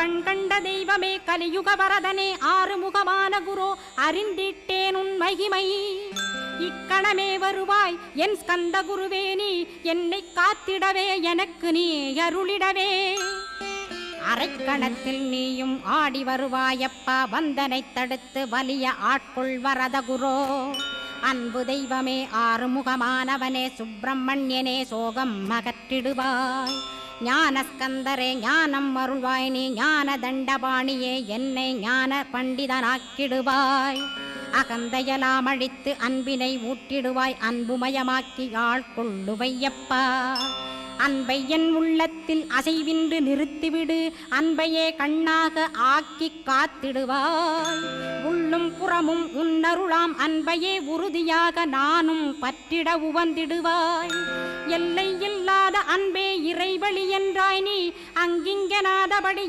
கண் கண்ட தெய்வமே கலியுக வரதனே ஆறுமுகமான குரு அறிந்திட்டேன் உன் மகிமை இக்கணமே வருவாய் என் ஸ்கந்த குருவே நீ என்னை காத்திடவே எனக்கு நீ அருளிடவே அரைக்கணத்தில் நீயும் ஆடி வருவாயப்பா வந்தனை தடுத்து வலிய ஆட்கொள் வரத குரோ அன்பு தெய்வமே ஆறுமுகமானவனே சுப்பிரமணியனே சோகம் அகற்றிடுவாய் ஞானஸ்கந்தரே ஞானம் அருள்வாய் நீ ஞான தண்டபாணியே என்னை ஞான பண்டிதனாக்கிடுவாய் அகந்தையலாம் அழித்து அன்பினை ஊட்டிடுவாய் அன்புமயமாக்கி ஆள்கொள்ளுவையப்பா அன்பை என் உள்ளத்தில் அசைவின்று நிறுத்திவிடு அன்பையே கண்ணாக ஆக்கி காத்திடுவாய் உள்ளும் புறமும் உன்னருளாம் அன்பையே உறுதியாக நானும் பற்றிட உவந்திடுவாய் எல்லை இல்லாத அன்பே இறைவழி என்றாய் நீ அங்கிங்கனாதபடி